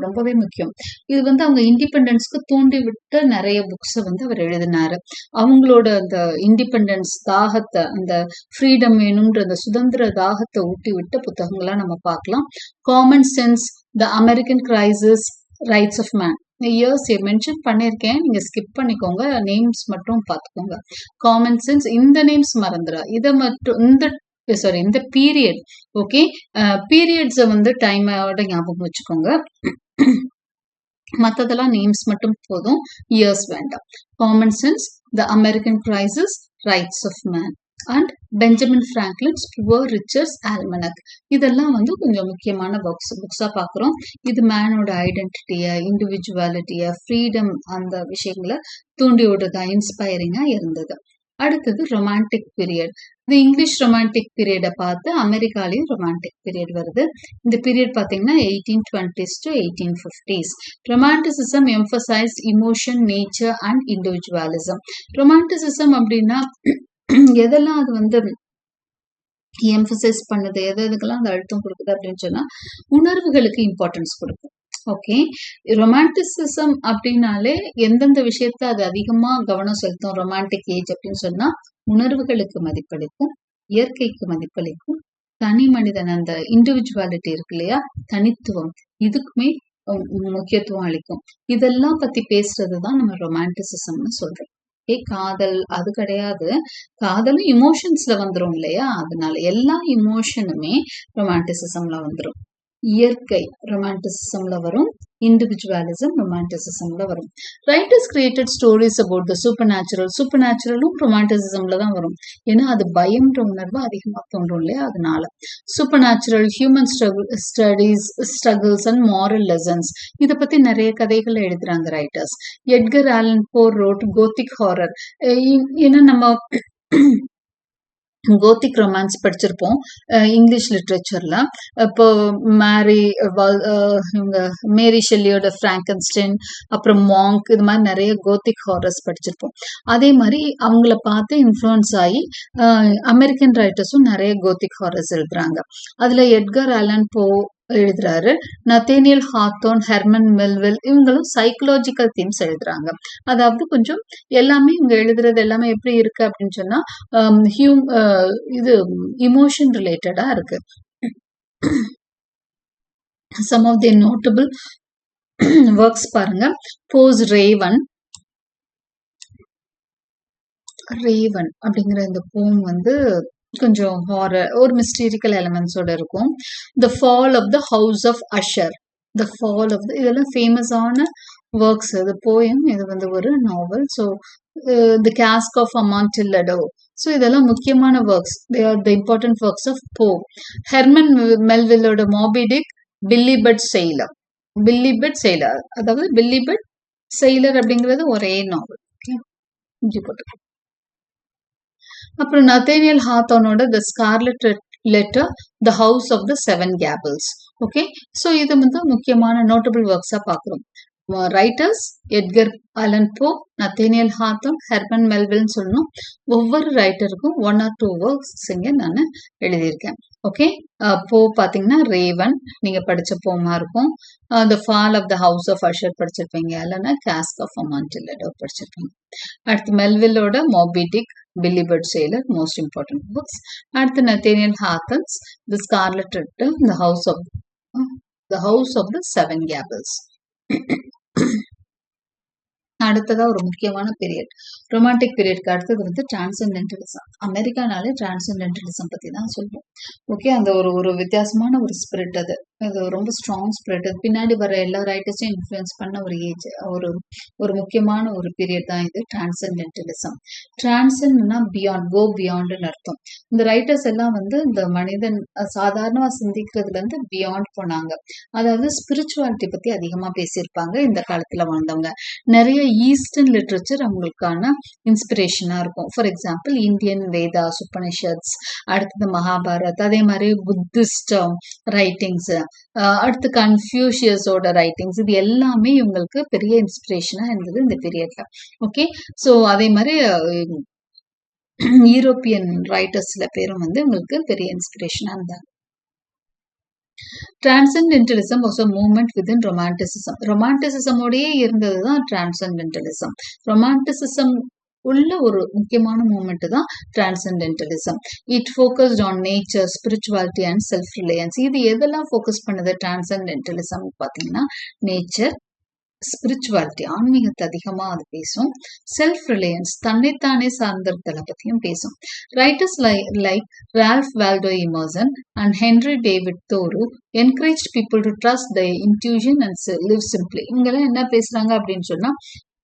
ரொம்பவே முக்கியம். இது அவங்க இண்டிபெண்டன்ஸ்க்கு தூண்டி விட்டு நிறைய புக்ஸ் அவர் எழுதினாரு. அவங்களோட அந்த இண்டிபெண்டன்ஸ் தாகத்தை, அந்த ஃப்ரீடம் வேணும்ன்ற அந்த சுதந்திர தாகத்தை ஊட்டி விட்ட புத்தகங்களா நம்ம பார்க்கலாம். Common sense, the American crisis, rights of man. Years mention பண்ணியிருக்கேன், நீங்க ஸ்கிப் பண்ணிக்கோங்க, நேம்ஸ் மட்டும் பார்த்துக்கோங்க. காமன் சென்ஸ், இந்த நேம்ஸ் மறந்துடா, இதை மட்டும் இந்த பீரியட், ஓகே, பீரியட்ஸை டைமோட ஞாபகம் வச்சுக்கோங்க. மற்றதெல்லாம் நேம்ஸ் மட்டும் போதும், இயர்ஸ் வேண்டாம். Common sense, the American crisis, rights of man and Benjamin Franklin's poor Richard's almanac. இதெல்லாம் கொஞ்சம் முக்கியமான புக்ஸா பார்க்குறோம். இது மேனோட ஐடென்டிட்டியை, இண்டிவிஜுவாலிட்டியை, ஃப்ரீடம் அந்த விஷயங்களை தூண்டி விடுறதா, இன்ஸ்பைரிங்கா இருந்தது. அடுத்தது ரொமான்டிக் பீரியட். இது இங்கிலீஷ் ரொமான்டிக் பீரியடை பார்த்து அமெரிக்காலையும் ரொமான்டிக் பீரியட் வருது. இந்த பீரியட் பார்த்தீங்கன்னா 1820s to 1850s. Romanticism emphasised emotion, nature and individualism. Romanticism அப்படின்னா எதெல்லாம் அது வந்து எம்பசைஸ் பண்ணுது, எதுக்கெல்லாம் அந்த அழுத்தம் கொடுக்குது அப்படின்னு சொன்னா உணர்வுகளுக்கு இம்பார்ட்டன்ஸ் கொடுக்கும். ஓகே, ரொமான்டிசிசம் அப்படின்னாலே எந்தெந்த விஷயத்த அது அதிகமா கவனம் செலுத்தும் ரொமான்டிக் ஏஜ் அப்படின்னு சொன்னா உணர்வுகளுக்கு மதிப்பளிக்கும், இயற்கைக்கு மதிப்பளிக்கும், தனி மனிதன் அந்த இண்டிவிஜுவாலிட்டி இருக்கு இல்லையா, தனித்துவம், இதுக்குமே முக்கியத்துவம் அளிக்கும். இதெல்லாம் பத்தி பேசுறதுதான் நம்ம ரொமான்டிசிசம்னு சொல்றோம். காதல் அது கிடையாது. காதலும் இமோஷன்ஸ்ல வந்துரும் இல்லையா, அதனால எல்லா இமோஷனுமே ரொமான்டிசிசம்ல வந்துரும். இயற்கை ரொமான்டிசிசம்ல வரும், இண்டிவிஜுவலிசம் ரொமான்டிசிசம்ல வரும். Writers created stories about the supernatural. சூப்பர் நேச்சுரலும் ரொமான்டிசிசம்ல தான் வரும். ஏன்னா அது பயம்ன்ற உணர்வு அதிகமாக தோன்றும் இல்லையா, அதனால. Super natural, human studies, struggles and moral lessons, இதை பத்தி நிறைய கதைகள் எழுதுறாங்க ரைட்டர்ஸ். எட்கர் ஆலன் போ ரோட் கோத்திக் ஹாரர். ஏன்னா நம்ம கோத்திக் ரொமான்ஸ் படிச்சிருப்போம் இங்கிலீஷ் லிட்ரேச்சர்ல. இப்போ மேரி ஷெல்லியோட பிராங்கன்ஸ்டைன், அப்புறம் மாங்க், இது மாதிரி நிறைய கோத்திக் ஹாரர்ஸ் படிச்சிருப்போம். அதே மாதிரி அவங்கள பார்த்து இன்ஃப்ளூயன்ஸ் ஆகி அமெரிக்கன் ரைட்டர்ஸும் நிறைய கோத்திக் ஹாரர்ஸ் எழுதுறாங்க. அதுல எட்கர் ஆலன் போ எழுதுறாரு, நத்தேனியல் ஹாத்தோன், ஹெர்மன் மெல்வில், இவங்களும் சைக்கலாஜிக்கல் தீம்ஸ் எழுதுறாங்க. அதாவது கொஞ்சம் எல்லாமே இவங்க எழுதுறது எல்லாமே எப்படி இருக்கு அப்படின்னு சொன்னா இது இமோஷன் ரிலேட்டடா இருக்கு. Some of the notable works பாருங்க. போஸ் ரேவன் அப்படிங்கிற இந்த போம் வந்து கொஞ்சம் ஹாரர், ஒரு மிஸ்டீரிக்கல் எலிமெண்ட்ஸோட இருக்கும். The fall of the house of Usher, the fall of the, இதெல்லாம் ஃபேமஸான ஒர்க்ஸ். இது போயம், இது வந்து ஒரு novel. So the cask of Amontillado, so இதெல்லாம் முக்கியமான works. They are the important works of Poe. Herman மெல்வில்லோட Moby Dick, Billy Budd sailor. Billy Budd sailor, அதாவது பில்லி பட் செயிலர் அப்படிங்கிறது ஒரே நாவல். ஓகே, இஞ்சி போட்டு. அப்புறம் நத்தேனியல் ஹாத்தோனோட the scarlet letter, the house of the seven gables. Okay, so இது வந்து முக்கியமான நோட்டபிள் ஒர்க்ஸா பார்க்குறோம். ரைட்டர்ஸ் எட்கர் ஆலன் போ, நத்தேனியல் ஹாத்தோன், ஹெர்மன் மெல்வில்னு சொல்லணும். ஒவ்வொரு ரைட்டருக்கும் 1 or 2 ஒர்க்ஸ் இங்க நான் எழுதியிருக்கேன். ஓகே, போ பார்த்தீங்கன்னா ரேவன் நீங்க படிச்ச போமா இருக்கும். The fall of the house of Usher படிச்சிருப்பீங்க, இல்லைன்னா காஸ்க் ஆஃப் அமாண்டில்லடோ படிச்சிருப்பீங்க. அடுத்து மெல்வில்லோட Moby Dick, Billy Budd sailor, most important books. அடுத்து Nathaniel Hawthorne's the scarlet letter, the house of the seven gables. அடுத்ததா ஒரு முக்கியமான பீரியட், ரொமான்டிக் பீரியட்க்கு அடுத்தது வந்து டிரான்சென்டென்டலிசம். அமெரிக்கானாலே டிரான்சென்டென்டலிசம் பத்தி தான் சொல்லுவோம். ஓகே, அந்த ஒரு வித்தியாசமான ஒரு ஸ்பிரிட், அது ரொம்ப ஸ்ட்ராங் ஸ்பிரிட். அது பின்னாடி வர எல்லா ரைட்டர்ஸையும் இன்ஃப்ளூயன்ஸ் பண்ண ஒரு ஏஜ், ஒரு முக்கியமான ஒரு பீரியட் தான் இது டிரான்சென்டென்டலிசம். டிரான்சென்ட்னா பியாண்ட், கோ பியாண்ட்னு அர்த்தம். இந்த ரைட்டர்ஸ் எல்லாம் வந்து இந்த மனிதன் சாதாரணமா சிந்திக்கிறதுல இருந்து பியாண்ட் போனாங்க. அதாவது ஸ்பிரிச்சுவாலிட்டி பத்தி அதிகமா பேசியிருப்பாங்க இந்த காலத்துல வாழ்ந்தவங்க. நிறைய ஈஸ்டர்ன் லிட்ரேச்சர் அவங்களுக்கான இன்ஸ்பிரேஷனா இருக்கும். For example Indian Vedas, Upanishads, அடுத்தது மகாபாரத், அதே மாதிரி புத்திஸ்ட் ரைட்டிங்ஸ், அடுத்து கன்ஃபியூஷியஸோட ரைட்டிங்ஸ், இது எல்லாமே இவங்களுக்கு பெரிய இன்ஸ்பிரேஷனா இருந்தது இந்த பீரியட்ல. ஓகே, ஸோ அதே மாதிரி யூரோப்பியன் ரைட்டர்ஸ் சில பேரும் வந்து உங்களுக்கு பெரிய இன்ஸ்பிரேஷனா இருந்தாங்க. Transcendentalism was a movement within Romanticism. ரொமான்டிசிசமோடயே இருந்தது தான் டிரான்சென்டென்டலிசம். ரொமான்டிசிசம் உள்ள ஒரு முக்கியமான மூமெண்ட் தான் transcendentalism. It focused on nature, spirituality and self reliance. இது எதெல்லாம் ஃபோக்கஸ் பண்ணுது டிரான்சென்டென்டலிசம் பார்த்தீங்கன்னா, நேச்சர், ஸ்பிரிச்சுவாலிட்டி, ஆன்மீகத்தை அதிகமா அது பேசும். செல்ஃப் ரிலையன்ஸ், தன்னைத்தானே சார்ந்திருத்தலை பத்தியும் பேசும். Writers like Ralph Waldo Emerson and Henry David Thoreau encourage people to trust the intuition and live simply. இவங்கெல்லாம் என்ன பேசுறாங்க அப்படின்னு சொன்னா,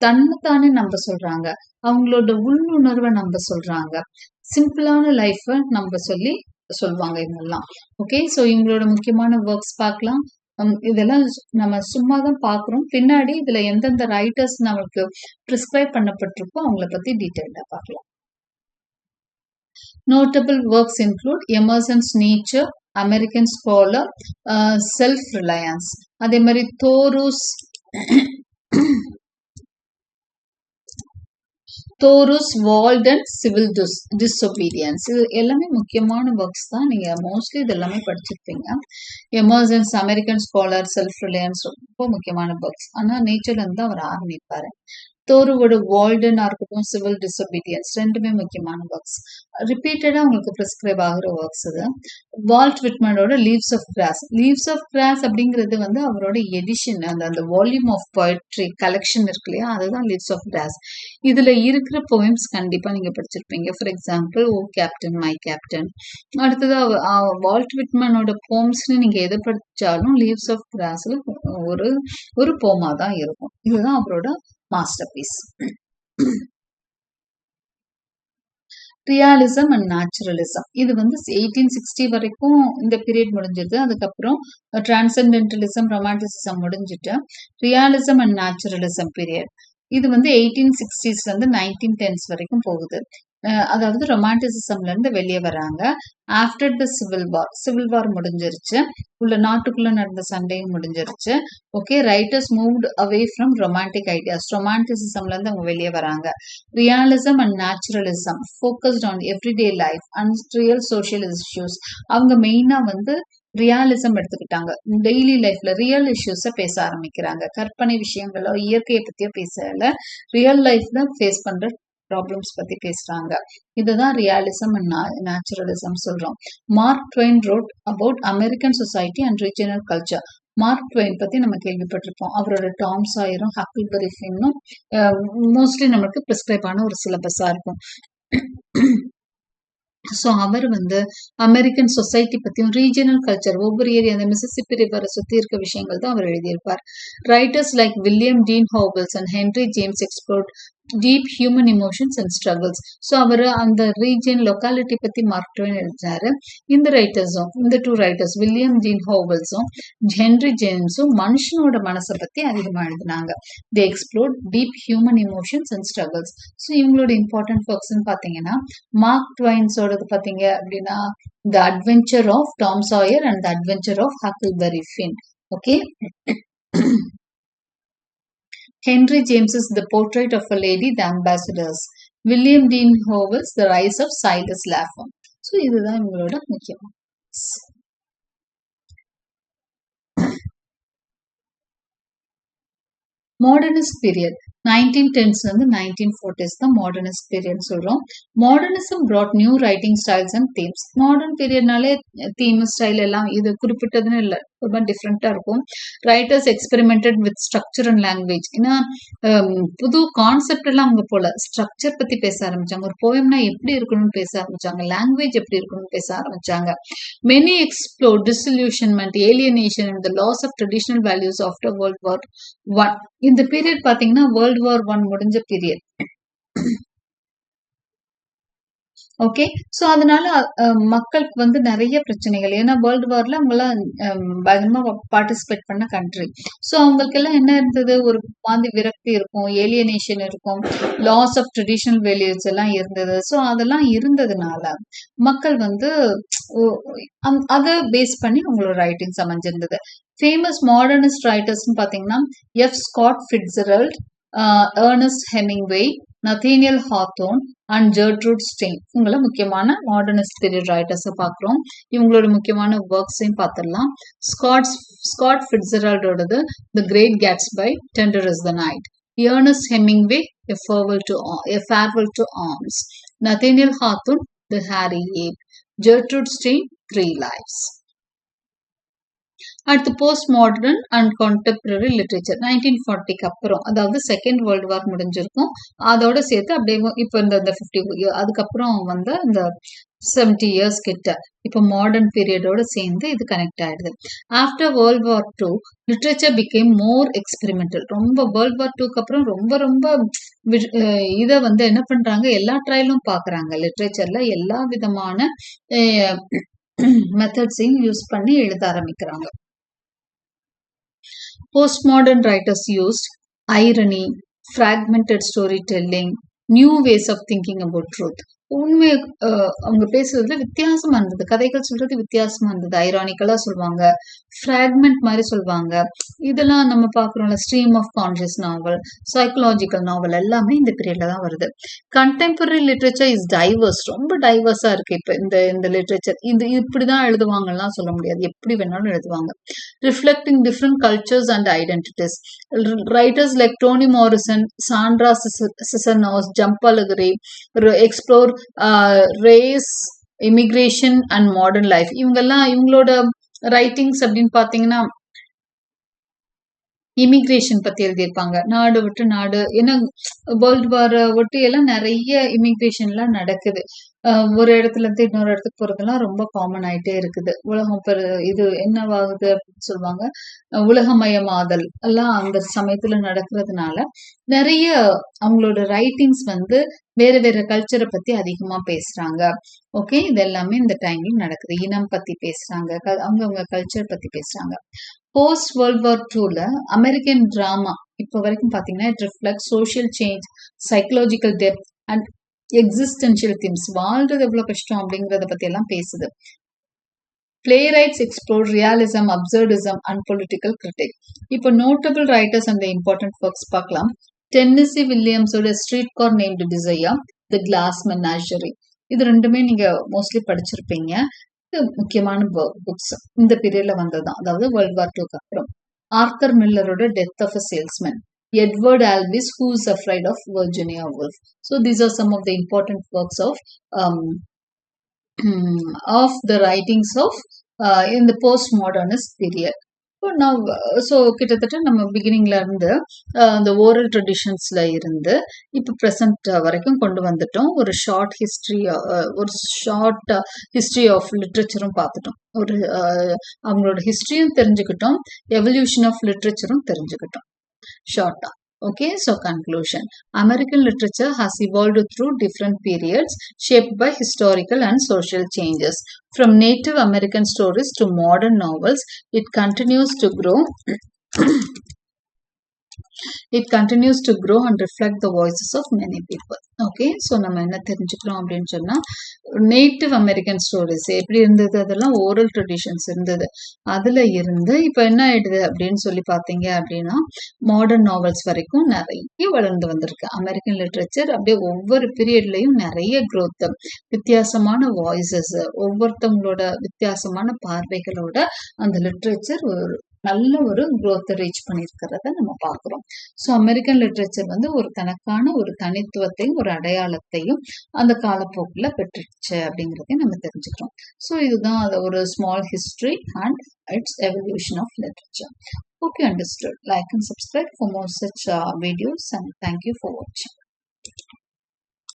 தன்னைத்தானே நம்ப சொல்றாங்க, அவங்களோட உள்ளுணர்வை நம்ப சொல்றாங்க, சிம்பிளான லைஃபை நம்ப சொல்லுவாங்க இவங்கெல்லாம். ஓகே, ஸோ இவங்களோட முக்கியமான ஒர்க்ஸ் பார்க்கலாம். இதெல்லாம் நம்ம சும்மா தான் பார்க்குறோம். பின்னாடி இதுல எந்தெந்த ரைட்டர்ஸ் நமக்கு ப்ரிஸ்கிரைப் பண்ணப்பட்டிருக்கோ அவங்கள பத்தி டீட்டெயில்டா பார்க்கலாம். Notable works include Emerson's Nature, American Scholar, Self-Reliance. அதே மாதிரி தோருஸ் வால்டன் சிவில் டிஸ்ஒபீடியன்ஸ். இது எல்லாமே முக்கியமான ஒர்க்ஸ் தான். நீங்க மோஸ்ட்லி இது எல்லாமே படிச்சிருப்பீங்க. Emerson's, American scholar, self Reliance ரொம்ப முக்கியமான ஒர்க்ஸ். ஆனா நேச்சர்ல இருந்து அவர் ஆரம்பிப்பாரு. தோருவோட வால்டனா இருக்கட்டும், சிவில் டிஸ்ஒபீடியன்ஸ் ரெண்டுமே முக்கியமான ஒர்க்ஸ். ரிப்பீட்டடா உங்களுக்கு ப்ரிஸ்கிரைப் ஆகிற ஒர்க்ஸ் இது. வால்ட் விட்மனோட leaves of grass. Leaves of grass அப்படிங்கிறது வந்து அவரோட எடிஷன், அந்த வால்யூம் ஆஃப் போயட்ரி கலெக்ஷன் இருக்கு இல்லையா, அதுதான் லீவ்ஸ் ஆஃப் கிராஸ். இதுல இருக்கிற போயம்ஸ் கண்டிப்பா நீங்க படிச்சிருப்பீங்க. For example, O captain, my captain. அடுத்தது வால்ட் விட்மனோட போம்ஸ்னு நீங்க எதை படிச்சாலும் லீவ்ஸ் ஆஃப் கிராஸ்ல ஒரு போமா தான் இருக்கும். இதுதான் அவரோட மாஸ்டர்பீஸ். Realism and naturalism. இது வந்து 1860 வரைக்கும் இந்த பீரியட் முடிஞ்சிருது. அதுக்கப்புறம் டிரான்சென்டென்டலிசம், ரொமான்டிசிசம் முடிஞ்சிட்டு ரியாலிசம் அண்ட் நேச்சுரலிசம் பீரியட். இது வந்து 1860ஸ்ல இருந்து 1910s வரைக்கும் போகுது. அதாவது ரொமான்டிசிசம்ல இருந்து வெளியே வராங்க. ஆஃப்டர் த சிவில் வார் முடிஞ்சிருச்சு. நாட்டுக்குள்ள நடந்த சண்டையும் முடிஞ்சிருச்சு. Okay, writers moved away from romantic ideas. ரொமான்டிசிசம்ல இருந்து அவங்க வெளியே வராங்க. Realism and naturalism focused on everyday life and real social issues. அவங்க மெயினா வந்து ரியாலிசம் எடுத்துக்கிட்டாங்க. டெய்லி லைஃப்ல ரியல் இஷ்யூஸ பேச ஆரம்பிக்கிறாங்க. கற்பனை விஷயங்களோ இயற்கையை பத்தியோ பேசல, ரியல் லைஃப்ல ஃபேஸ் பண்ற ப்ராப்ளம்ஸ் பத்தி பேசுறாங்க. இதுதான் ரியாலிசம் அண்ட் நேச்சுரலிசம் சொல்றோம். Mark Twain wrote about American society and regional culture. Mark Twain பத்தி நம்ம கேள்விப்பட்டிருப்போம். அவரோட டாம் சாயரும் ஹக்கிள்பெரி ஃபின்னும் மோஸ்ட்லி நம்மளுக்கு பிரிஸ்கிரைப் ஆன ஒரு சிலபஸா இருக்கும். ஸோ அவர் வந்து அமெரிக்கன் சொசைட்டி பத்தியும் ரீஜனல் கல்ச்சர், ஒவ்வொரு ஏரியா, அந்த மிசிசிப்பி ரிவரை சுத்தி இருக்க விஷயங்கள் தான் அவர் எழுதியிருப்பார். Writers like William Dean Howells and Henry James explored deep human emotions and struggles. So அவர் அந்த ரீஜன் லொக்காலிட்டி பத்தி மார்க் ட்வைன் எழுதினாரு. இந்த டூ ரைட்டர்ஸ் வில்லியம் டீன் ஹாவெல்ஸும் ஹென்ரி ஜேம்ஸும் மனுஷனோட மனசை பத்தி அதிகமா எழுதினாங்க. They explored deep human emotions and struggles. So இவங்களோட இம்பார்ட்டன்ட் ஒர்க்ஸ்ன்னு பாத்தீங்கன்னா, மார்க் ட்வைன்ஸோடது பாத்தீங்க அப்படின்னா the adventure of Tom Sawyer and the adventure of Huckleberry Finn. Okay, Henry James's The Portrait of a Lady, The Ambassadors. William Dean Howells The Rise of Silas Lapham. So இதுதான் உங்களோட முக்கியம். Modernist period 1910s வந்து 1940s தான் modernist period சொல்றோம். Modernism brought new writing styles and themes. Modern பீரியட்னாலே theme style எல்லாம் இது குறிப்பிட்டதுன்னு இல்லை, ரொம்ப டிஃப்ரெண்டா இருக்கும். Writers experimented with structure and language. ஏன்னா புது கான்செப்ட் எல்லாம் அவங்க போல ஸ்ட்ரக்சர் பத்தி பேச ஆரம்பிச்சாங்க. ஒரு போயம்னா எப்படி இருக்கணும்னு பேச ஆரம்பிச்சாங்க, லாங்குவேஜ் எப்படி இருக்கணும்னு பேச ஆரம்பிச்சாங்க. Many explore disillusionment, alienation and the loss of traditional values after World War I. இந்த பீரியட் பாத்தீங்கன்னா World War I முடிஞ்ச பீரியட். ஓகே, சோ அதனால மக்களுக்கு வந்து நிறைய பிரச்சனைகள். ஏன்னா வேர்ல்டு வார்ல அவங்கெல்லாம் பயங்கரமா பார்ட்டிசிபேட் பண்ண கண்ட்ரி. ஸோ அவங்களுக்கு எல்லாம் என்ன இருந்தது, ஒரு மாதிரி விரக்தி இருக்கும், ஏலியனேஷன் இருக்கும், லாஸ் ஆஃப் ட்ரெடிஷனல் வேல்யூஸ் எல்லாம் இருந்தது. ஸோ அதெல்லாம் இருந்ததுனால மக்கள் வந்து அதை பேஸ் பண்ணி அவங்களோட ரைட்டிங்ஸ் அமைஞ்சிருந்தது. ஃபேமஸ் மாடர்னிஸ்ட் ரைட்டர்ஸ்ன்னு பாத்தீங்கன்னா F Scott Fitzgerald, Ernest Hemingway, Nathaniel Hawthorne and Gertrude Stein. இவங்கள முக்கியமான மாடர்னிஸ்ட் பீரியட் ரைட்டர்ஸை பார்க்குறோம். இவங்களோட முக்கியமான ஒர்க்ஸையும் பார்த்துடலாம். ஸ்காட் ஃபிட்ஸெரல்டோடது the great Gatsby, tender is the night. Ernest Hemingway, A Farewell to Arms. Nathaniel Hawthorne, The Hairy Ape. Gertrude Stein, Three Lives. அடுத்து post modern and contemporary literature 1940க்கு அப்புறம், அதாவது செகண்ட் வேர்ல்டு வார் முடிஞ்சிருக்கும், அதோட சேர்த்து அப்படியே இப்போ இந்த 50 அதுக்கப்புறம் வந்து இந்த 70 இயர்ஸ் கிட்ட இப்போ மாடர்ன் பீரியடோட சேர்ந்து இது கனெக்ட் ஆயிடுது. After world war II literature became மோர் எக்ஸ்பெரிமெண்டல். ரொம்ப வேர்ல்ட் வார் IIக்கு அப்புறம் ரொம்ப இதை வந்து என்ன பண்றாங்க, எல்லா ட்ரையலும் பாக்குறாங்க. லிட்ரேச்சர்ல எல்லா விதமான மெத்தட்ஸையும் யூஸ் பண்ணி எழுத ஆரம்பிக்கிறாங்க. Postmodern writers used irony, fragmented storytelling, new ways of thinking about truth. உண்மைய அவங்க பேசுறதுல வித்தியாசமா இருந்தது. கதைகள் சொல்றது வித்தியாசமா இருந்தது. ஐரானிக்கலா சொல்லுவாங்க. ஃப்ராக்மெண்ட் மாரி சொல்லுவாங்க. இதெல்லாம் நம்ம பார்க்குறோம்ல. Stream of conscious novel, psychological novel எல்லாமே இந்த பீரியட்ல தான் வருது. Contemporary literature is diverse. ரொம்ப டைவர்ஸா இருக்கு இப்ப இந்த இந்த லிட்ரேச்சர். இது இப்படிதான் எழுதுவாங்கலாம் சொல்ல முடியாது. எப்படி வேணாலும் எழுதுவாங்க. Reflecting different cultures and identities. Writers like Dhoni Morrison, Sandra சிசர்னோஸ், ஜம்பலகரி explore race, immigration and modern life. இவங்களோட ரைட்டிங்ஸ் அப்படின்னு பாத்தீங்கன்னா இமிகிரேஷன் பத்தி எழுதியிருப்பாங்க. நாடு விட்டு நாடு, ஏன்னா வேர்ல்டு வார் ஒட்டி எல்லாம் நிறைய இமிகிரேஷன்லாம் நடக்குது. ஒரு இடத்துல இருந்து இன்னொரு இடத்துக்கு போறதெல்லாம் ரொம்ப காமன் ஆயிட்டே இருக்குது. உலகம் இது என்னவாகுது அப்படின்னு சொல்லுவாங்க. உலகமயமாதல் எல்லாம் அந்த சமயத்துல நடக்கிறதுனால நிறைய அவங்களோட ரைட்டிங்ஸ் வந்து வேற வேற கல்ச்சரை பத்தி அதிகமா பேசுறாங்க. ஓகே, இது எல்லாமே இந்த டைம்ல நடக்குது. இனம் பத்தி பேசுறாங்க, அவங்கவுங்க கல்ச்சர் பத்தி பேசுறாங்க. போஸ்ட் வேர்ல்ட் வார் டூல அமெரிக்கன் டிராமா இப்ப வரைக்கும் பாத்தீங்கன்னா it reflect social change, psychological depth and existential themes. வாழ்றது எவ்வளவு கஷ்டம் அப்படிங்கறத பத்தி எல்லாம் பேசுது. Playwrights explore realism, absurdism and political critique. இப்போ notable writers and important works பார்க்கலாம். டென்னசி வில்லியம்ஸோட streetcar named desire, the glass menagerie. இது ரெண்டுமே நீங்க மோஸ்ட்லி படிச்சிருப்பீங்க. இது முக்கியமான புக்ஸ் இந்த பீரியட்ல வந்ததுதான், அதாவது வேர்ல்ட் வார் டூக்கு அப்புறம். ஆர்தர் மில்லரோட death of a salesman, Edward Albee's, who is afraid of Virginia Woolf. So these are some of the important works of the writings of in the postmodernist period. ஸோ கிட்டத்தட்ட நம்ம பிகினிங்ல இருந்து இந்த oral ட்ரெடிஷன்ஸ்ல இருந்து இப்போ ப்ரெசன்ட் வரைக்கும் கொண்டு வந்துட்டோம். ஒரு ஷார்ட் ஹிஸ்டரி ஆஃப் லிட்ரேச்சரும் பார்த்துட்டோம். அவங்களோட ஹிஸ்டரியும் தெரிஞ்சுக்கிட்டோம், எவல்யூஷன் ஆஃப் லிட்ரேச்சரும் தெரிஞ்சுக்கிட்டோம் ஷார்ட்டா. Okay, so conclusion. American literature has evolved through different periods shaped by historical and social changes. From Native American stories to modern novels, it continues to grow. It continues to grow and reflect the voices of many people. Okay, so நம்ம என்ன தெரிஞ்சுக்கிறோம் அப்படின்னு சொன்னா, native American stories எப்படி இருந்தது, அதெல்லாம் oral traditions இருந்தது. அதுல இருந்து இப்ப என்ன ஆயிடுது அப்படின்னு சொல்லி பாத்தீங்க அப்படின்னா, மாடர்ன் நாவல்ஸ் வரைக்கும் நிறைய வளர்ந்து வந்திருக்கு. அமெரிக்கன் லிட்ரேச்சர் அப்படியே ஒவ்வொரு பீரியட்லயும் நிறைய growth, வித்தியாசமான வாய்ஸஸ், ஒவ்வொருத்தவங்களோட வித்தியாசமான பார்வைகளோட அந்த லிட்ரேச்சர் நல்ல ஒரு growth ரீச் பண்ணியிருக்கிறத நம்ம பார்க்கிறோம். ஸோ அமெரிக்கன் லிட்ரேச்சர் வந்து ஒரு தனக்கான ஒரு தனித்துவத்தையும் ஒரு அடையாளத்தையும் அந்த காலப்போக்கில் பெற்றுச்சு அப்படிங்கிறதையும் நம்ம தெரிஞ்சுக்கிறோம். ஸோ இதுதான் அது ஒரு small history and its evolution of literature. Okay, understood. Like and subscribe for more such videos, and thank you for watching.